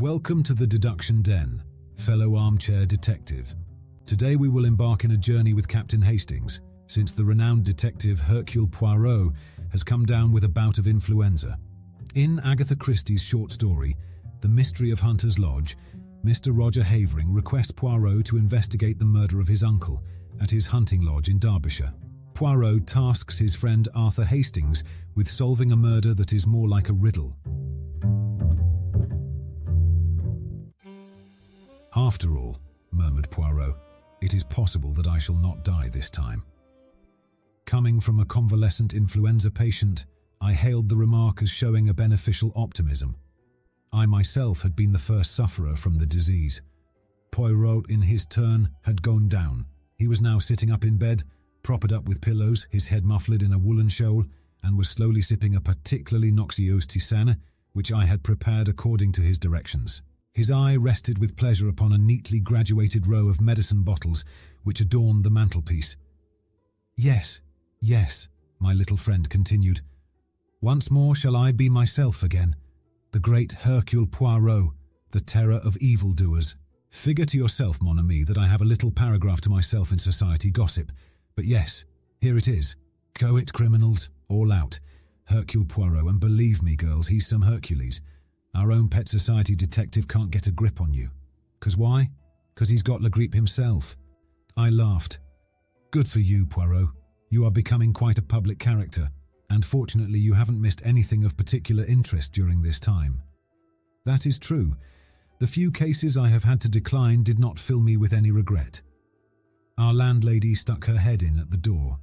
Welcome to the Deduction Den, fellow armchair detective. Today we will embark in a journey with Captain Hastings, since the renowned detective Hercule Poirot has come down with a bout of influenza. In Agatha Christie's short story, The Mystery of Hunter's Lodge, Mr. Roger Havering requests Poirot to investigate the murder of his uncle at his hunting lodge in Derbyshire. Poirot tasks his friend Arthur Hastings with solving a murder that is more like a riddle. "After all," murmured Poirot, "it is possible that I shall not die this time." Coming from a convalescent influenza patient, I hailed the remark as showing a beneficial optimism. I myself had been the first sufferer from the disease. Poirot, in his turn, had gone down. He was now sitting up in bed, propped up with pillows, his head muffled in a woolen shawl, and was slowly sipping a particularly noxious tisane, which I had prepared according to his directions. His eye rested with pleasure upon a neatly graduated row of medicine bottles which adorned the mantelpiece. "Yes, yes," my little friend continued. "Once more shall I be myself again, the great Hercule Poirot, the terror of evildoers. Figure to yourself, mon ami, that I have a little paragraph to myself in society gossip. But yes, here it is. Coit criminals, all out. Hercule Poirot, and believe me, girls, he's some Hercules. Our own pet society detective can't get a grip on you. 'Cause why? 'Cause he's got la grippe himself." I laughed. "Good for you, Poirot. You are becoming quite a public character, and fortunately you haven't missed anything of particular interest during this time." "That is true. The few cases I have had to decline did not fill me with any regret." Our landlady stuck her head in at the door.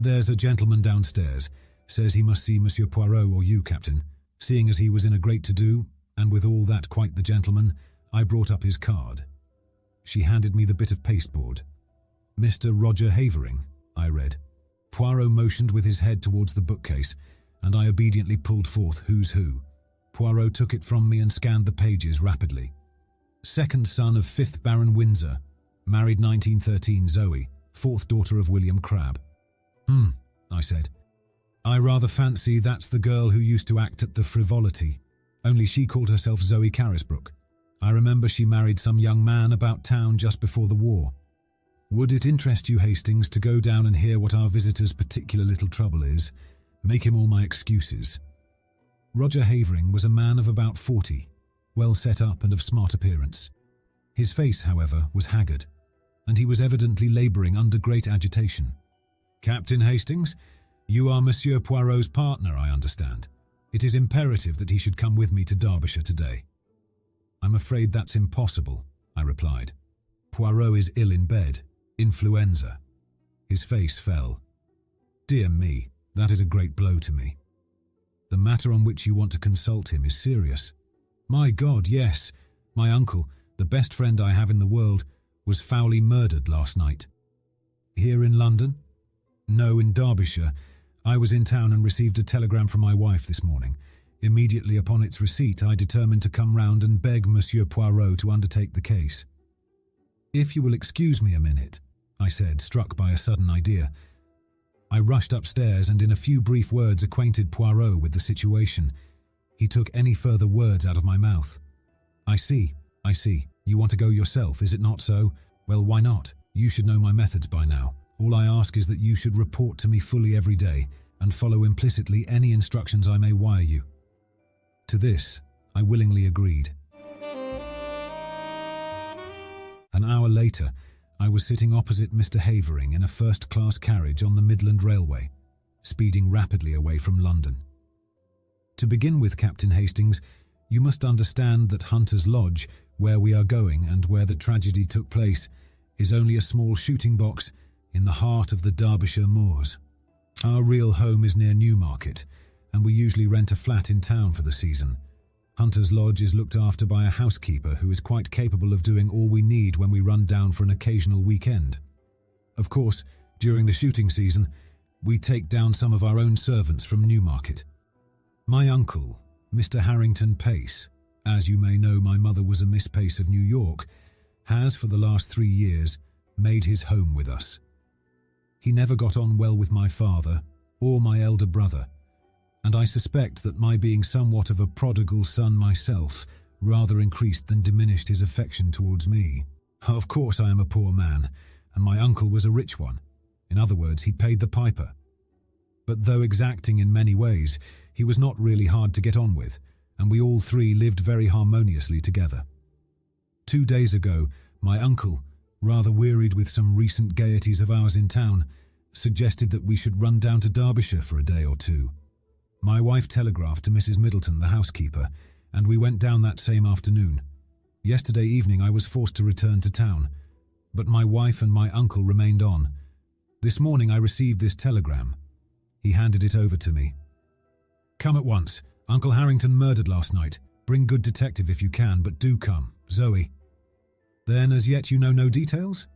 "There's a gentleman downstairs. Says he must see Monsieur Poirot or you, Captain. Seeing as he was in a great to-do, and with all that quite the gentleman, I brought up his card." She handed me the bit of pasteboard. "Mr. Roger Havering," I read. Poirot motioned with his head towards the bookcase, and I obediently pulled forth Who's Who. Poirot took it from me and scanned the pages rapidly. "Second son of 5th Baron Windsor, married 1913 Zoe, 4th daughter of William Crabbe." I said. "I rather fancy that's the girl who used to act at the Frivolity, only she called herself Zoe Carisbrooke. I remember she married some young man about town just before the war. Would it interest you, Hastings, to go down and hear what our visitor's particular little trouble is? Make him all my excuses." Roger Havering was a man of about 40, well set up and of smart appearance. His face, however, was haggard, and he was evidently labouring under great agitation. "Captain Hastings, you are Monsieur Poirot's partner, I understand. It is imperative that he should come with me to Derbyshire today." "I'm afraid that's impossible," I replied. "Poirot is ill in bed, influenza." His face fell. "Dear me, that is a great blow to me. The matter on which you want to consult him is serious." "My God, yes. My uncle, the best friend I have in the world, was foully murdered last night." "Here in London?" "No, in Derbyshire. I was in town and received a telegram from my wife this morning. Immediately upon its receipt, I determined to come round and beg Monsieur Poirot to undertake the case." "If you will excuse me a minute," I said, struck by a sudden idea. I rushed upstairs and in a few brief words acquainted Poirot with the situation. He took any further words out of my mouth. I see. You want to go yourself, is it not so? Well, why not? You should know my methods by now. All I ask is that you should report to me fully every day and follow implicitly any instructions I may wire you." To this, I willingly agreed. An hour later, I was sitting opposite Mr. Havering in a first-class carriage on the Midland Railway, speeding rapidly away from London. To begin with, Captain Hastings, you must understand that Hunter's Lodge, where we are going and where the tragedy took place, is only a small shooting box in the heart of the Derbyshire moors. Our real home is near Newmarket, and we usually rent a flat in town for the season. Hunter's Lodge is looked after by a housekeeper who is quite capable of doing all we need when we run down for an occasional weekend. Of course, during the shooting season, we take down some of our own servants from Newmarket. My uncle, Mr. Harrington Pace, as you may know my mother was a Miss Pace of New York, has for the last 3 years made his home with us. He never got on well with my father or my elder brother, and I suspect that my being somewhat of a prodigal son myself rather increased than diminished his affection towards me. Of course I am a poor man, and my uncle was a rich one. In other words, he paid the piper. But though exacting in many ways, he was not really hard to get on with, and we all three lived very harmoniously together. 2 days ago, my uncle, rather wearied with some recent gaieties of ours in town, suggested that we should run down to Derbyshire for a day or two. My wife telegraphed to Mrs. Middleton, the housekeeper, and we went down that same afternoon. Yesterday evening I was forced to return to town, but my wife and my uncle remained on. This morning I received this telegram. He handed it over to me. "Come at once. Uncle Harrington murdered last night. Bring good detective if you can, but do come. Zoe." "Then as yet you know no details?"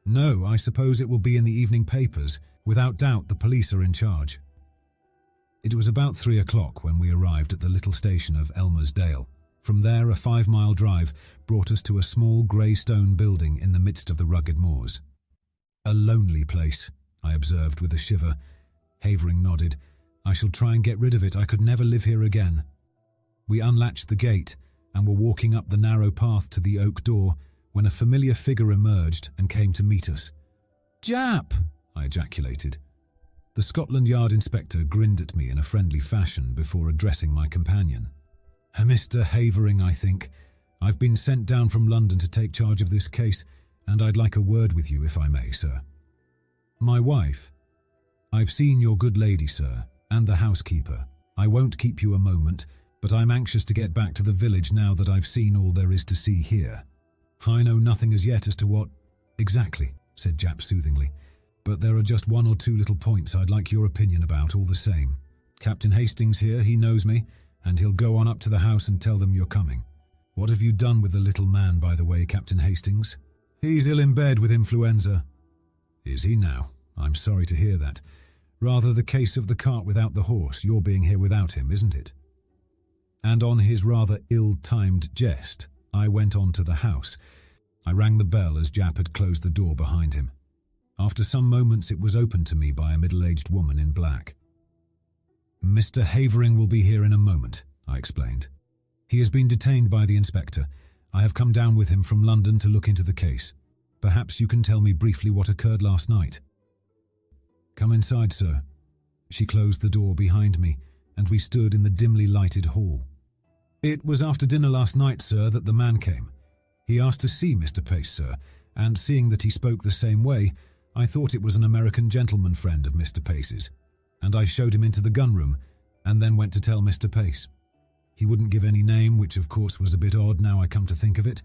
"No, I suppose it will be in the evening papers. Without doubt the police are in charge." It was about 3 o'clock when we arrived at the little station of Elmersdale. From there a 5-mile drive brought us to a small grey stone building in the midst of the rugged moors. "A lonely place," I observed with a shiver. Havering nodded. "I shall try and get rid of it. I could never live here again." We unlatched the gate and were walking up the narrow path to the oak door when a familiar figure emerged and came to meet us. "Jap!" I ejaculated. The Scotland Yard inspector grinned at me in a friendly fashion before addressing my companion. "Mr. Havering, I think. I've been sent down from London to take charge of this case, and I'd like a word with you, if I may, sir." "My wife?" "I've seen your good lady, sir, and the housekeeper. I won't keep you a moment, but I'm anxious to get back to the village now that I've seen all there is to see here." "I know nothing as yet as to what—" "Exactly," said Jap soothingly. "But there are just 1 or 2 little points I'd like your opinion about all the same. Captain Hastings here, he knows me, and he'll go on up to the house and tell them you're coming. What have you done with the little man, by the way, Captain Hastings?" "He's ill in bed with influenza." "Is he now? I'm sorry to hear that. Rather the case of the cart without the horse, your being here without him, isn't it?" And on his rather ill-timed jest, I went on to the house. I rang the bell as Jap had closed the door behind him. After some moments it was opened to me by a middle-aged woman in black. "Mr. Havering will be here in a moment," I explained. "He has been detained by the inspector. I have come down with him from London to look into the case. Perhaps you can tell me briefly what occurred last night." "Come inside, sir." She closed the door behind me, and we stood in the dimly lighted hall. "It was after dinner last night, sir, that the man came. He asked to see Mr. Pace, sir, and seeing that he spoke the same way, I thought it was an American gentleman friend of Mr. Pace's, and I showed him into the gun-room, and then went to tell Mr. Pace. He wouldn't give any name, which of course was a bit odd now I come to think of it.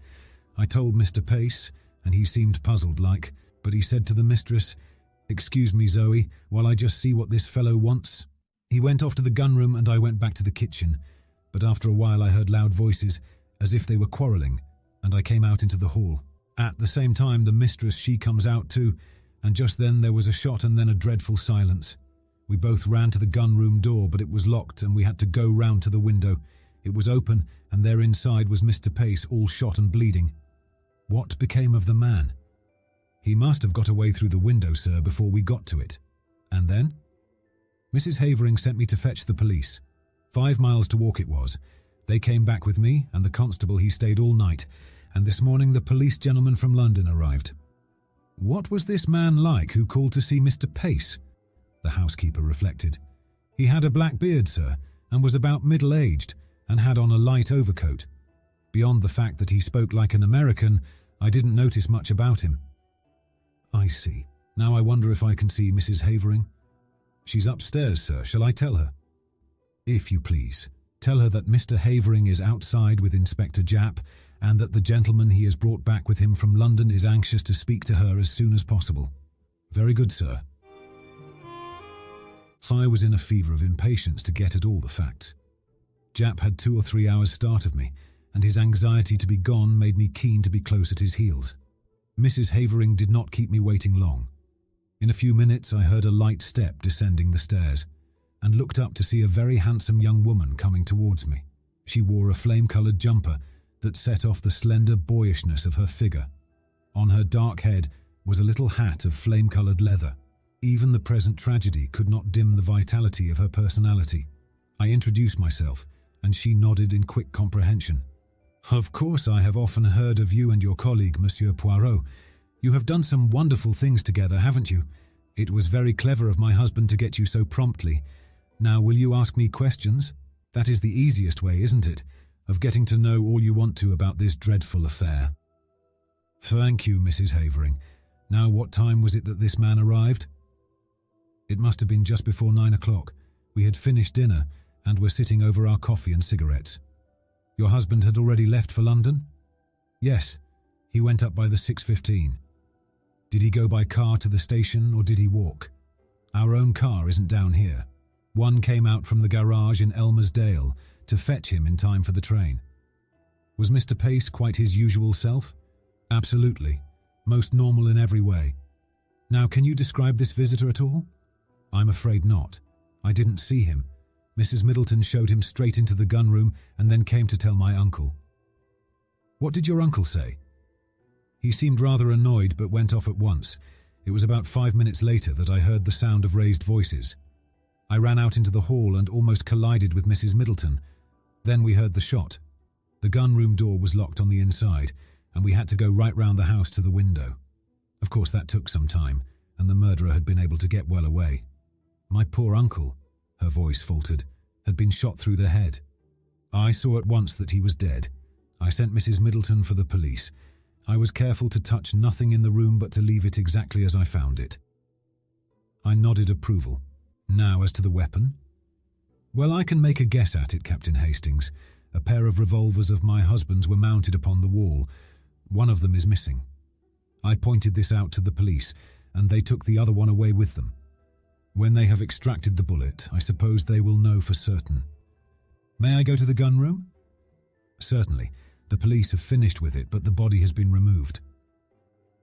I told Mr. Pace, and he seemed puzzled like, but he said to the mistress, 'Excuse me, Zoe, while I just see what this fellow wants.' He went off to the gun-room and I went back to the kitchen, but after a while I heard loud voices, as if they were quarrelling, and I came out into the hall. At the same time the mistress, she comes out too, and just then there was a shot and then a dreadful silence. We both ran to the gun-room door, but it was locked and we had to go round to the window. It was open, and there inside was Mr. Pace, all shot and bleeding." "What became of the man?" "He must have got away through the window, sir, before we got to it." "And then?" "Mrs. Havering sent me to fetch the police. 5 miles to walk it was. They came back with me, and the constable, he stayed all night, and this morning the police gentleman from London arrived." "What was this man like who called to see Mr. Pace?" The housekeeper reflected. "He had a black beard, sir, and was about middle-aged, and had on a light overcoat. Beyond the fact that he spoke like an American, I didn't notice much about him." "I see. Now I wonder if I can see Mrs. Havering." "She's upstairs, sir. Shall I tell her?" "If you please. Tell her that Mr. Havering is outside with Inspector Jap, and that the gentleman he has brought back with him from London is anxious to speak to her as soon as possible." "Very good, sir." I was in a fever of impatience to get at all the facts. Jap had 2 or 3 hours' start of me, and his anxiety to be gone made me keen to be close at his heels. Mrs. Havering did not keep me waiting long. In a few minutes I heard a light step descending the stairs, and looked up to see a very handsome young woman coming towards me. She wore a flame-coloured jumper that set off the slender boyishness of her figure. On her dark head was a little hat of flame-coloured leather. Even the present tragedy could not dim the vitality of her personality. I introduced myself, and she nodded in quick comprehension. Of course, I have often heard of you and your colleague, Monsieur Poirot. You have done some wonderful things together, haven't you? It was very clever of my husband to get you so promptly. Now, will you ask me questions? That is the easiest way, isn't it, of getting to know all you want to about this dreadful affair. Thank you, Mrs. Havering. Now, what time was it that this man arrived? It must have been just before 9 o'clock. We had finished dinner and were sitting over our coffee and cigarettes. Your husband had already left for London? Yes, he went up by the 6:15. Did he go by car to the station or did he walk? Our own car isn't down here. One came out from the garage in Elmersdale to fetch him in time for the train. Was Mr. Pace quite his usual self? Absolutely. Most normal in every way. Now, can you describe this visitor at all? I'm afraid not. I didn't see him. Mrs. Middleton showed him straight into the gun room and then came to tell my uncle. What did your uncle say? He seemed rather annoyed but went off at once. It was about 5 minutes later that I heard the sound of raised voices. I ran out into the hall and almost collided with Mrs. Middleton. Then we heard the shot. The gun room door was locked on the inside, and we had to go right round the house to the window. Of course, that took some time, and the murderer had been able to get well away. My poor uncle, her voice faltered, had been shot through the head. I saw at once that he was dead. I sent Mrs. Middleton for the police. I was careful to touch nothing in the room but to leave it exactly as I found it. I nodded approval. Now, as to the weapon? Well, I can make a guess at it, Captain Hastings. A pair of revolvers of my husband's were mounted upon the wall. One of them is missing. I pointed this out to the police, and they took the other one away with them. When they have extracted the bullet, I suppose they will know for certain. May I go to the gun room? Certainly. The police have finished with it, but the body has been removed.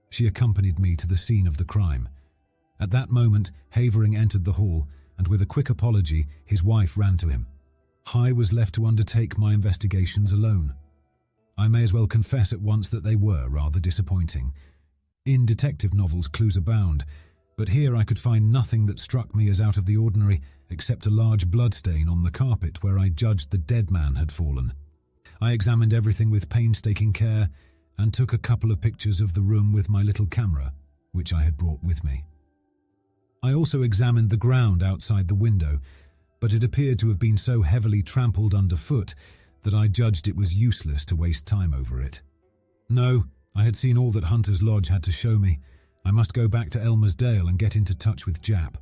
She accompanied me to the scene of the crime. At that moment, Havering entered the hall, and with a quick apology, his wife ran to him. I was left to undertake my investigations alone. I may as well confess at once that they were rather disappointing. In detective novels, clues abound, but here I could find nothing that struck me as out of the ordinary except a large bloodstain on the carpet where I judged the dead man had fallen. I examined everything with painstaking care and took a couple of pictures of the room with my little camera, which I had brought with me. I also examined the ground outside the window, but it appeared to have been so heavily trampled underfoot that I judged it was useless to waste time over it. No, I had seen all that Hunter's Lodge had to show me. I must go back to Elmersdale and get into touch with Jap.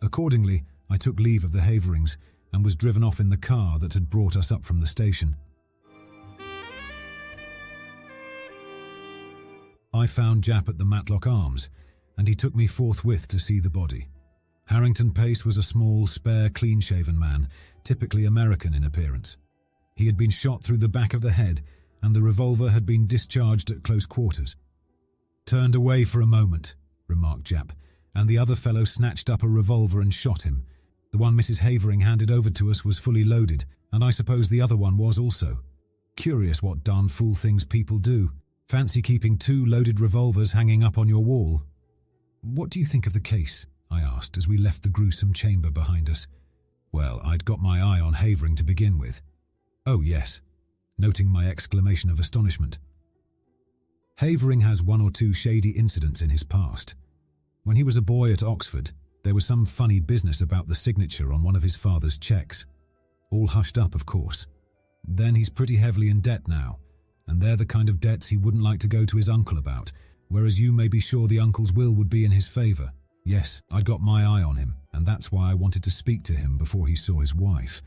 Accordingly, I took leave of the Haverings and was driven off in the car that had brought us up from the station. I found Jap at the Matlock Arms, and he took me forthwith to see the body. Harrington Pace was a small, spare, clean-shaven man, typically American in appearance. He had been shot through the back of the head, and the revolver had been discharged at close quarters. "Turned away for a moment," remarked Jap, and the other fellow snatched up a revolver and shot him. The one Mrs. Havering handed over to us was fully loaded, and I suppose the other one was also. Curious what darn fool things people do. Fancy keeping 2 loaded revolvers hanging up on your wall. "What do you think of the case?" I asked as we left the gruesome chamber behind us. Well, I'd got my eye on Havering to begin with. "Oh, yes," noting my exclamation of astonishment. Havering has 1 or 2 shady incidents in his past. When he was a boy at Oxford, there was some funny business about the signature on one of his father's cheques. All hushed up, of course. Then he's pretty heavily in debt now, and they're the kind of debts he wouldn't like to go to his uncle about, whereas you may be sure the uncle's will would be in his favour. Yes, I'd got my eye on him, and that's why I wanted to speak to him before he saw his wife.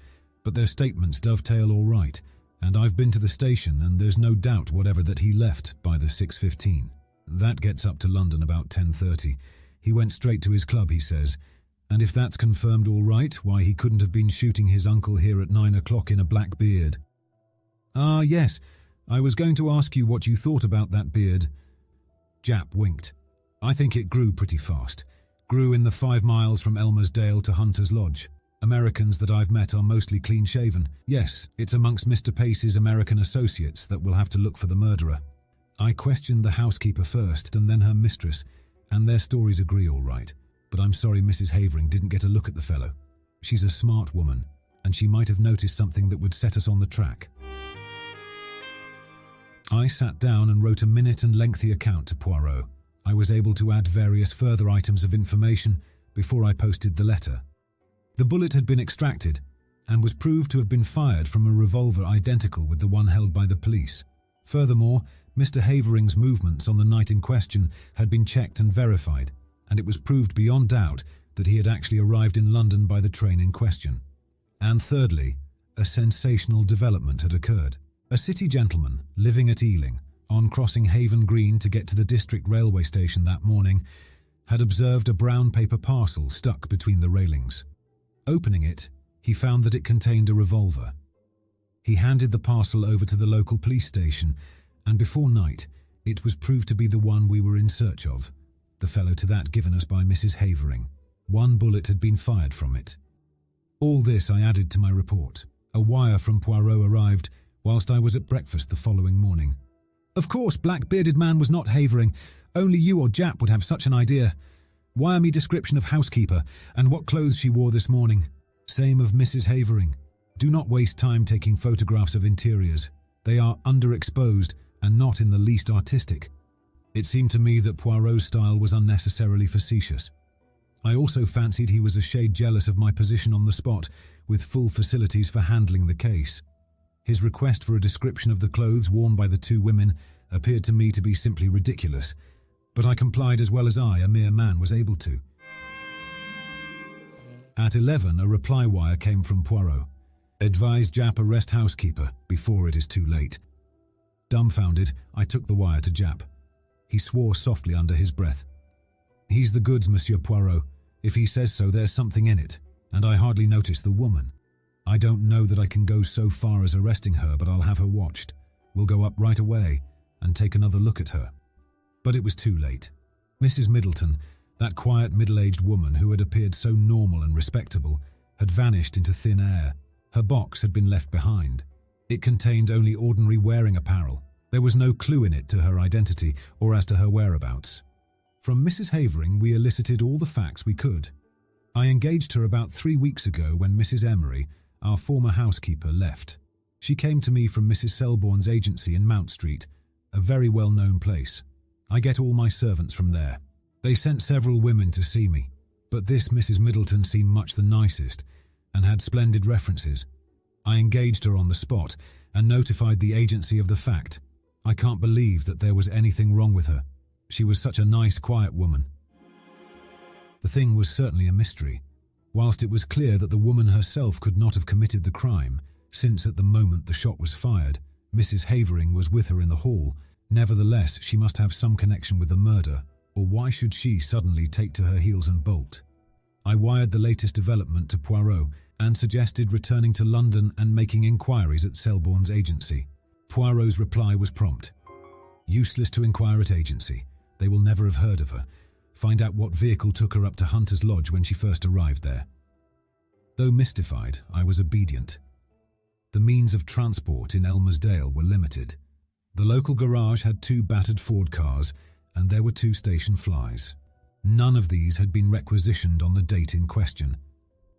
But their statements dovetail all right, and I've been to the station, and there's no doubt whatever that he left by the 6:15. That gets up to London about 10:30. He went straight to his club, he says, and if that's confirmed all right, why he couldn't have been shooting his uncle here at 9 o'clock in a black beard. "Ah, yes, I was going to ask you what you thought about that beard." Jap winked. "I think it grew pretty fast. Grew in the 5 miles from Elmersdale to Hunter's Lodge. Americans that I've met are mostly clean-shaven. Yes, it's amongst Mr. Pace's American associates that we'll have to look for the murderer. I questioned the housekeeper first and then her mistress, and their stories agree all right. But I'm sorry Mrs. Havering didn't get a look at the fellow. She's a smart woman, and she might have noticed something that would set us on the track." I sat down and wrote a minute and lengthy account to Poirot. I was able to add various further items of information before I posted the letter. The bullet had been extracted and was proved to have been fired from a revolver identical with the one held by the police. Furthermore, Mr. Havering's movements on the night in question had been checked and verified, and it was proved beyond doubt that he had actually arrived in London by the train in question. And thirdly, a sensational development had occurred. A city gentleman living at Ealing, on crossing Haven Green to get to the district railway station that morning, had observed a brown paper parcel stuck between the railings. Opening it, he found that it contained a revolver. He handed the parcel over to the local police station, and before night, it was proved to be the one we were in search of, the fellow to that given us by Mrs. Havering. One bullet had been fired from it. All this I added to my report. A wire from Poirot arrived whilst I was at breakfast the following morning. Of course, black-bearded man was not Havering. Only you or Jap would have such an idea. Wire me description of housekeeper and what clothes she wore this morning. Same of Mrs. Havering. Do not waste time taking photographs of interiors. They are underexposed and not in the least artistic. It seemed to me that Poirot's style was unnecessarily facetious. I also fancied he was a shade jealous of my position on the spot, with full facilities for handling the case. His request for a description of the clothes worn by the two women appeared to me to be simply ridiculous, but I complied as well as I, a mere man, was able to. At 11, a reply wire came from Poirot. Advise Jap arrest housekeeper before it is too late. Dumbfounded, I took the wire to Jap. He swore softly under his breath. He's the goods, Monsieur Poirot. If he says so, there's something in it, and I hardly noticed the woman. I don't know that I can go so far as arresting her, but I'll have her watched. We'll go up right away and take another look at her. But it was too late. Mrs. Middleton, that quiet middle-aged woman who had appeared so normal and respectable, had vanished into thin air. Her box had been left behind. It contained only ordinary wearing apparel. There was no clue in it to her identity or as to her whereabouts. From Mrs. Havering, we elicited all the facts we could. I engaged her about 3 weeks ago when Mrs. Emery, our former housekeeper, left. She came to me from Mrs. Selborne's agency in Mount Street, a very well-known place. I get all my servants from there. They sent several women to see me, but this Mrs. Middleton seemed much the nicest and had splendid references. I engaged her on the spot and notified the agency of the fact. I can't believe that there was anything wrong with her. She was such a nice, quiet woman. The thing was certainly a mystery. Whilst it was clear that the woman herself could not have committed the crime, since at the moment the shot was fired, Mrs. Havering was with her in the hall, nevertheless she must have some connection with the murder, or why should she suddenly take to her heels and bolt? I wired the latest development to Poirot and suggested returning to London and making inquiries at Selborne's agency. Poirot's reply was prompt. Useless to inquire at agency. They will never have heard of her. Find out what vehicle took her up to Hunter's Lodge when she first arrived there. Though mystified, I was obedient. The means of transport in Elmersdale were limited. The local garage had 2 battered Ford cars, and there were 2 station flys. None of these had been requisitioned on the date in question.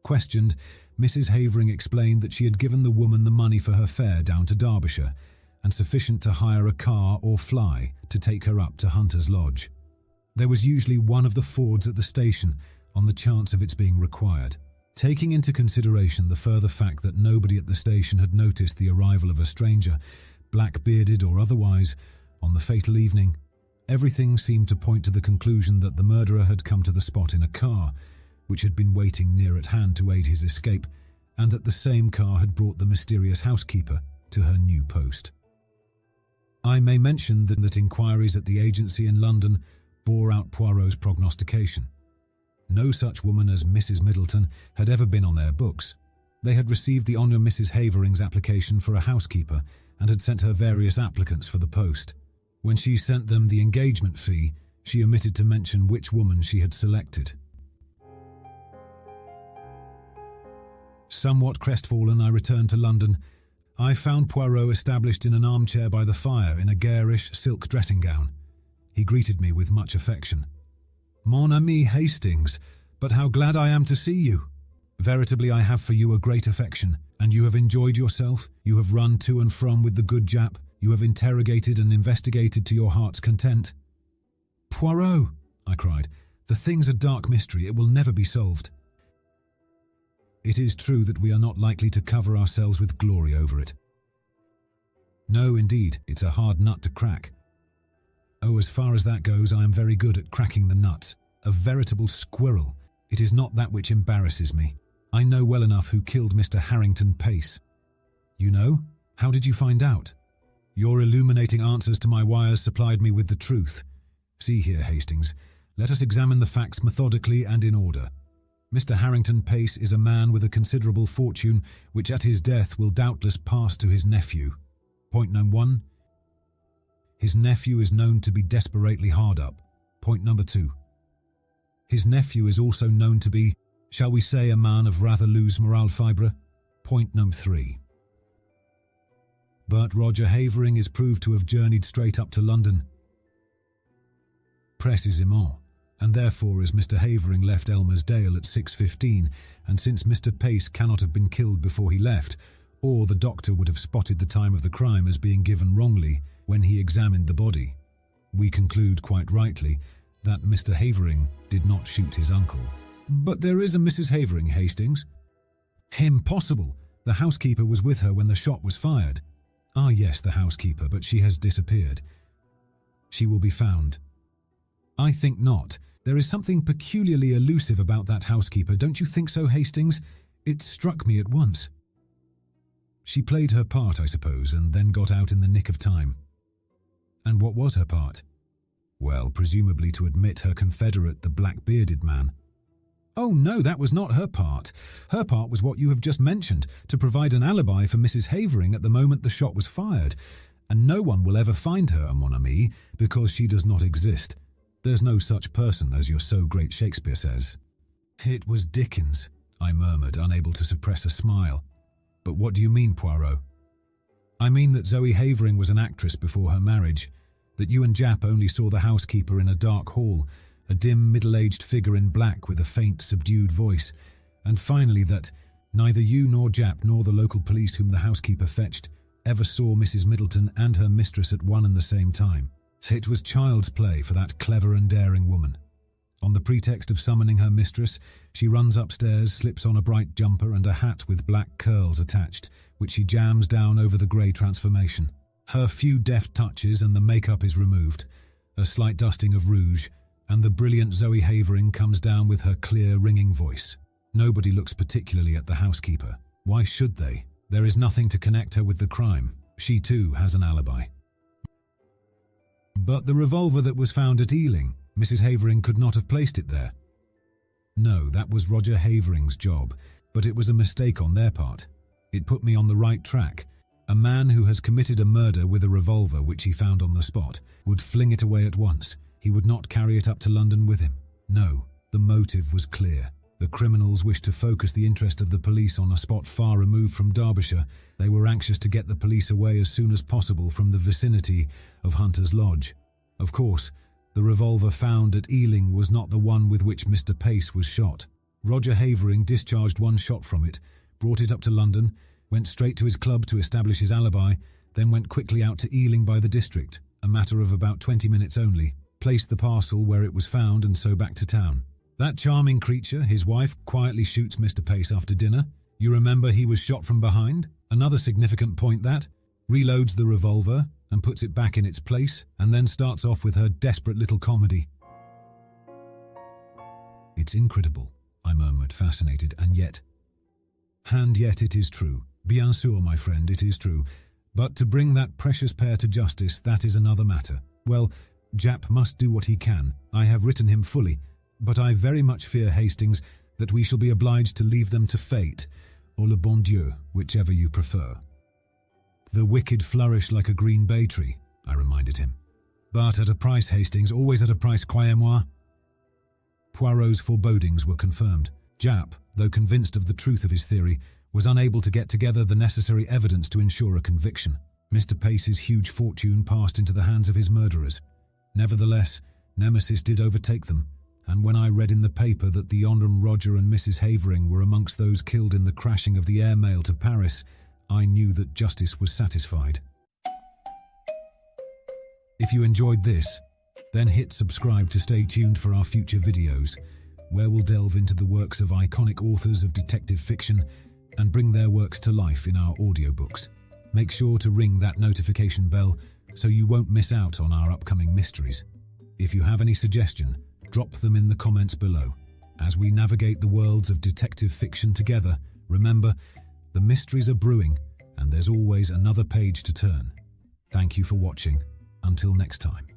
Questioned, Mrs. Havering explained that she had given the woman the money for her fare down to Derbyshire, and sufficient to hire a car or fly to take her up to Hunter's Lodge. There was usually one of the Fords at the station on the chance of its being required. Taking into consideration the further fact that nobody at the station had noticed the arrival of a stranger, black-bearded or otherwise, on the fatal evening, everything seemed to point to the conclusion that the murderer had come to the spot in a car, which had been waiting near at hand to aid his escape, and that the same car had brought the mysterious housekeeper to her new post. I may mention that inquiries at the agency in London bore out Poirot's prognostication. No such woman as Mrs. Middleton had ever been on their books. They had received the Honour Mrs. Havering's application for a housekeeper and had sent her various applicants for the post. When she sent them the engagement fee, she omitted to mention which woman she had selected. Somewhat crestfallen, I returned to London. I found Poirot established in an armchair by the fire in a garish silk dressing gown. He greeted me with much affection. "Mon ami Hastings, but how glad I am to see you. Veritably I have for you a great affection, and you have enjoyed yourself. You have run to and from with the good Jap. You have interrogated and investigated to your heart's content. Poirot, I cried, the thing's a dark mystery. It will never be solved. It is true that we are not likely to cover ourselves with glory over it. No, indeed, it's a hard nut to crack. Oh, as far as that goes, I am very good at cracking the nuts. A veritable squirrel. It is not that which embarrasses me. I know well enough who killed Mr. Harrington Pace. You know? How did you find out? Your illuminating answers to my wires supplied me with the truth. See here, Hastings, let us examine the facts methodically and in order. Mr. Harrington Pace is a man with a considerable fortune, which at his death will doubtless pass to his nephew. Point number 1. His nephew is known to be desperately hard up. Point number 2. His nephew is also known to be, shall we say, a man of rather loose moral fibre. Point number 3. But Roger Havering is proved to have journeyed straight up to London. Précisément, and therefore as Mr. Havering left Elmersdale at 6:15, and since Mr. Pace cannot have been killed before he left, or the doctor would have spotted the time of the crime as being given wrongly when he examined the body, we conclude quite rightly that Mr. Havering did not shoot his uncle. But there is a Mrs. Havering, Hastings. Impossible! The housekeeper was with her when the shot was fired. Ah yes, the housekeeper, but she has disappeared. She will be found. I think not. There is something peculiarly elusive about that housekeeper, don't you think so, Hastings? It struck me at once. She played her part, I suppose, and then got out in the nick of time. And what was her part? Well, presumably to admit her confederate, the black-bearded man. Oh no, that was not her part. Her part was what you have just mentioned, to provide an alibi for Mrs. Havering at the moment the shot was fired. And no one will ever find her, mon ami, because she does not exist. There's no such person, as your so great Shakespeare says. It was Dickens, I murmured, unable to suppress a smile. But what do you mean, Poirot? I mean that Zoe Havering was an actress before her marriage, that you and Jap only saw the housekeeper in a dark hall, a dim middle-aged figure in black with a faint, subdued voice, and finally that neither you nor Jap nor the local police whom the housekeeper fetched ever saw Mrs. Middleton and her mistress at one and the same time. It was child's play for that clever and daring woman. On the pretext of summoning her mistress, she runs upstairs, slips on a bright jumper and a hat with black curls attached, which she jams down over the grey transformation. Her few deft touches and the makeup is removed, a slight dusting of rouge, and the brilliant Zoe Havering comes down with her clear, ringing voice. Nobody looks particularly at the housekeeper. Why should they? There is nothing to connect her with the crime. She too has an alibi. But the revolver that was found at Ealing, Mrs. Havering could not have placed it there. No, that was Roger Havering's job, but it was a mistake on their part. It put me on the right track. A man who has committed a murder with a revolver which he found on the spot would fling it away at once. He would not carry it up to London with him. No, the motive was clear. The criminals wished to focus the interest of the police on a spot far removed from Derbyshire. They were anxious to get the police away as soon as possible from the vicinity of Hunter's Lodge. Of course, the revolver found at Ealing was not the one with which Mr. Pace was shot. Roger Havering discharged one shot from it, brought it up to London, went straight to his club to establish his alibi, then went quickly out to Ealing by the district, a matter of about 20 minutes only, placed the parcel where it was found and so back to town. That charming creature, his wife, quietly shoots Mr. Pace after dinner. You remember he was shot from behind? Another significant point that. Reloads the revolver and puts it back in its place, and then starts off with her desperate little comedy. It's incredible, I murmured, fascinated, and yet it is true. Bien sûr, my friend, it is true. But to bring that precious pair to justice, that is another matter. Well, Jap must do what he can. I have written him fully. But I very much fear, Hastings, that we shall be obliged to leave them to fate, or le bon Dieu, whichever you prefer. The wicked flourish like a green bay tree, I reminded him. But at a price, Hastings, always at a price, croyez-moi. Poirot's forebodings were confirmed. Jap, though convinced of the truth of his theory, was unable to get together the necessary evidence to ensure a conviction. Mr. Pace's huge fortune passed into the hands of his murderers. Nevertheless, Nemesis did overtake them, and when I read in the paper that the Honourable Roger and Mrs. Havering were amongst those killed in the crashing of the air mail to Paris, I knew that justice was satisfied. If you enjoyed this, then hit subscribe to stay tuned for our future videos, where we'll delve into the works of iconic authors of detective fiction and bring their works to life in our audiobooks. Make sure to ring that notification bell so you won't miss out on our upcoming mysteries. If you have any suggestion, drop them in the comments below. As we navigate the worlds of detective fiction together, remember, the mysteries are brewing and there's always another page to turn. Thank you for watching. Until next time.